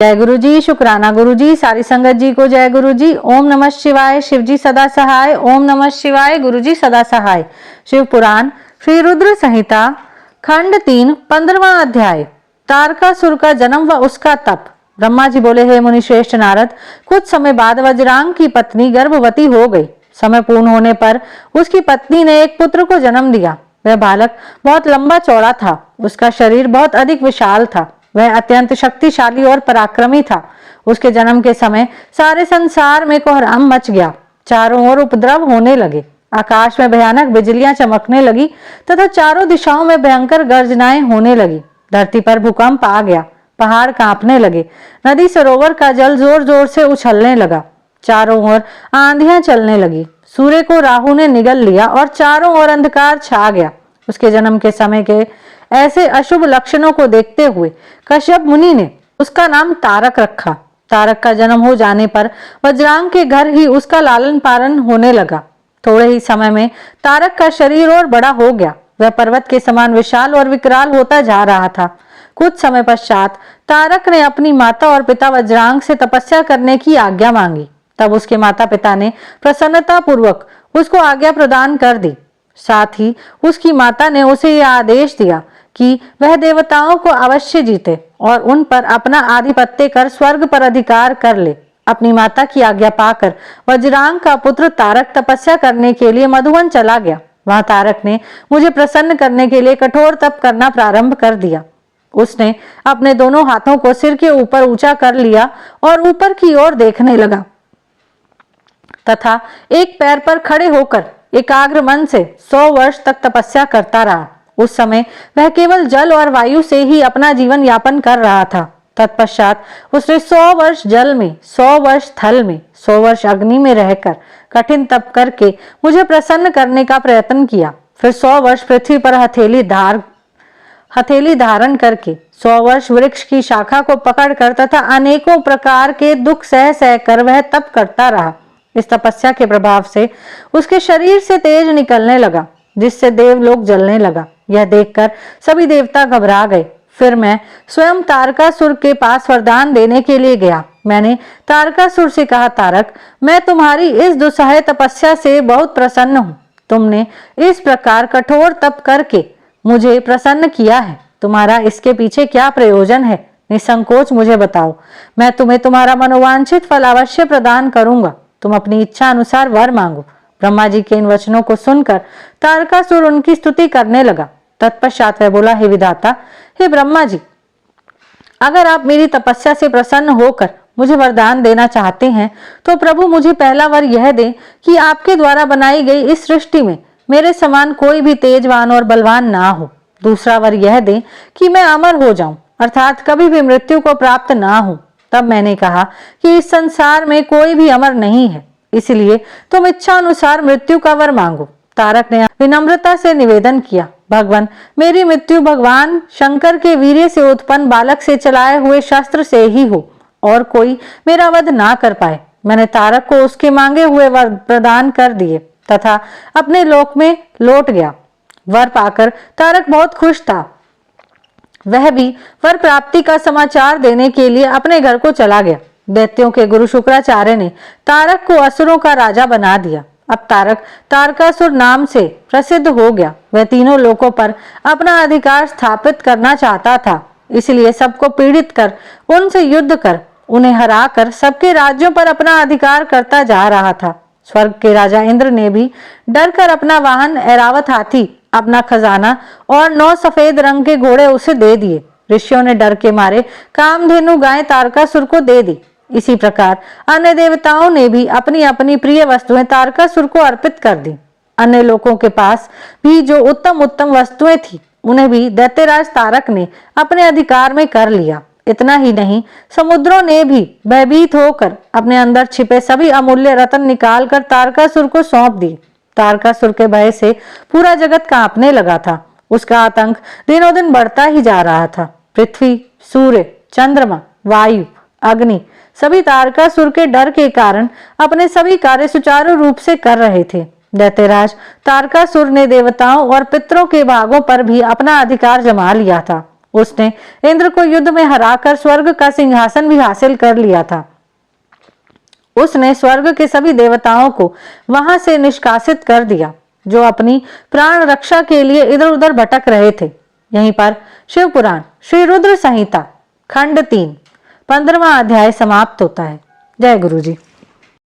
जय गुरु जी, शुक्राना गुरु जी, सारी संगत जी को जय गुरु जी। ओम नमः शिवाय, शिव जी सदा सहाय। ओम नमः शिवाय, गुरु जी सदा सहाय। शिव पुराण श्री रुद्र संहिता खंड 3 15वां अध्याय। तारकासुर का जन्म व उसका तप। ब्रह्मा जी बोले, हे मुनि श्रेष्ठ नारद, कुछ समय बाद वज्रांग की पत्नी गर्भवती हो गई। समय पूर्ण होने पर उसकी पत्नी ने एक पुत्र को जन्म दिया। वह बालक बहुत लंबा चौड़ा था, उसका शरीर बहुत अधिक विशाल था, वह अत्यंत शक्तिशाली और पराक्रमी था। उसके जन्म के समय सारे संसार में कोहराम मच गया, चारों ओर उपद्रव होने लगे, आकाश में भयानक बिजलियां चमकने लगी तथा चारों दिशाओं में भयंकर गर्जनाएं होने लगी। धरती पर भूकंप आ गया, पहाड़ कांपने लगे, नदी सरोवर का जल जोर जोर से उछलने लगा, चारों ओर आंधियां चलने लगी, सूर्य को राहु ने निगल लिया और चारों ओर अंधकार छा गया। उसके जन्म के समय के ऐसे अशुभ लक्षणों को देखते हुए कश्यप मुनि ने उसका नाम तारक रखा। तारक का जन्म हो जाने पर वज्रांग के घर ही उसका लालन पालन होने लगा। थोड़े ही समय में तारक का शरीर और बड़ा हो गया, वह पर्वत के समान विशाल और विकराल होता जा रहा था। कुछ समय पश्चात तारक ने अपनी माता और पिता वज्रांग से तपस्या करने की आज्ञा मांगी। तब उसके माता पिता ने प्रसन्नता पूर्वक उसको आज्ञा प्रदान कर दी। साथ ही उसकी माता ने उसे यह आदेश दिया कि वह देवताओं को अवश्य जीते और उन पर अपना आधिपत्य कर स्वर्ग पर अधिकार कर ले। अपनी माता की आज्ञा पाकर वज्रांग का पुत्र तारक तपस्या करने के लिए मधुवन चला गया। वहां तारक ने मुझे प्रसन्न करने के लिए कठोर तप करना प्रारंभ कर दिया। उसने अपने दोनों हाथों को सिर के ऊपर ऊंचा कर लिया और ऊपर की ओर देखने लगा तथा एक पैर पर खड़े होकर एकाग्र मन से 100 वर्ष तक तपस्या करता रहा। उस समय वह केवल जल और वायु से ही अपना जीवन यापन कर रहा था। तत्पश्चात उसने 100 वर्ष जल में, 100 वर्ष थल में, 100 वर्ष अग्नि में रहकर कठिन तप करके मुझे प्रसन्न करने का प्रयत्न किया। फिर 100 वर्ष पृथ्वी पर हथेली धारण करके 100 वर्ष वृक्ष की शाखा को पकड़कर तथा अनेकों प्रकार के दुख सह सह कर वह तप करता रहा। इस तपस्या के प्रभाव से उसके शरीर से तेज निकलने लगा, जिससे देवलोक जलने लगा। यह देखकर सभी देवता घबरा गए। फिर मैं स्वयं तारकासुर के पास वरदान देने के लिए गया। मैंने तारकासुर से कहा, तारक, मैं तुम्हारी इस दुस्सह तपस्या से बहुत प्रसन्न हूँ। तुमने इस प्रकार कठोर तप करके मुझे प्रसन्न किया है, तुम्हारा इसके पीछे क्या प्रयोजन है? निसंकोच मुझे बताओ, मैं तुम्हें तुम्हारा मनोवांछित फल अवश्य प्रदान करूंगा। तुम अपनी इच्छा अनुसार वर मांगो। ब्रह्मा जी के इन वचनों को सुनकर तारकासुर उनकी स्तुति करने लगा। तत्पश्चात वह बोला, हे विधाता, हे ब्रह्मा जी, अगर आप मेरी तपस्या से प्रसन्न होकर मुझे वरदान देना चाहते हैं तो प्रभु मुझे पहला वर यह दें कि आपके द्वारा बनाई गई इस सृष्टि में मेरे समान कोई भी तेजवान और बलवान ना हो। दूसरा वर यह दें कि मैं अमर हो जाऊं, अर्थात कभी भी मृत्यु को प्राप्त ना हो। तब मैंने कहा कि इस संसार में कोई भी अमर नहीं है, इसलिए तुम इच्छा अनुसार मृत्यु का वर मांगो। तारक ने विनम्रता से निवेदन किया, भगवान, मेरी मृत्यु भगवान शंकर के वीर्य से उत्पन्न बालक से चलाए हुए शस्त्र से ही हो और कोई मेरा वध ना कर पाए। मैंने तारक को उसके मांगे हुए वर प्रदान कर दिए तथा अपने लोक में लौट गया। वर पाकर तारक बहुत खुश था। वह भी वर प्राप्ति का समाचार देने के लिए अपने घर को चला गया। दैत्यों के गुरु शुक्राचार्य ने तारक को असुरों का राजा बना दिया। अब तारक तारकासुर नाम से प्रसिद्ध हो गया। वह तीनों लोकों पर अपना अधिकार स्थापित करना चाहता था, इसलिए सबको पीड़ित कर, उनसे युद्ध कर, उन्हें हराकर सबके राज्यों पर अपना अधिकार करता जा रहा था। स्वर्ग के राजा इंद्र ने भी डरकर अपना वाहन ऐरावत हाथी, अपना खजाना और 9 सफेद रंग के घोड़े उसे दे दिए। ऋषियों ने डर के मारे कामधेनु गाय तारकासुर को दे दी। इसी प्रकार अन्य देवताओं ने भी अपनी अपनी प्रिय वस्तुएं तारकासुर को अर्पित कर दी। अन्य लोगों के पास भी जो उत्तम उत्तम वस्तुएं थी, उन्हें भी दैत्यराज तारक ने अपने अधिकार में कर लिया। इतना ही नहीं, समुद्रों ने भी भयभीत होकर अपने अंदर छिपे सभी अमूल्य रत्न निकालकर तारकासुर को सौंप दिए। तारकासुर के भय से पूरा जगत कांपने लगा था। उसका आतंक दिनों दिन बढ़ता ही जा रहा था। पृथ्वी, सूर्य, चंद्रमा, वायु, अग्नि सभी तारकासुर के डर के कारण अपने सभी कार्य सुचारू रूप से कर रहे थे। दैत्यराज तारकासुर ने देवताओं और पितरों के भागों पर भी अपना अधिकार जमा लिया था। उसने इंद्र को युद्ध में हराकर स्वर्ग का सिंहासन भी हासिल कर लिया था। उसने स्वर्ग के सभी देवताओं को वहां से निष्कासित कर दिया जो अपनी प्राण रक्षा के लिए इधर उधर भटक रहे थे। यहीं पर शिव पुराण श्री रुद्र संहिता खंड 3 15वां अध्याय समाप्त होता है। जय गुरु जी।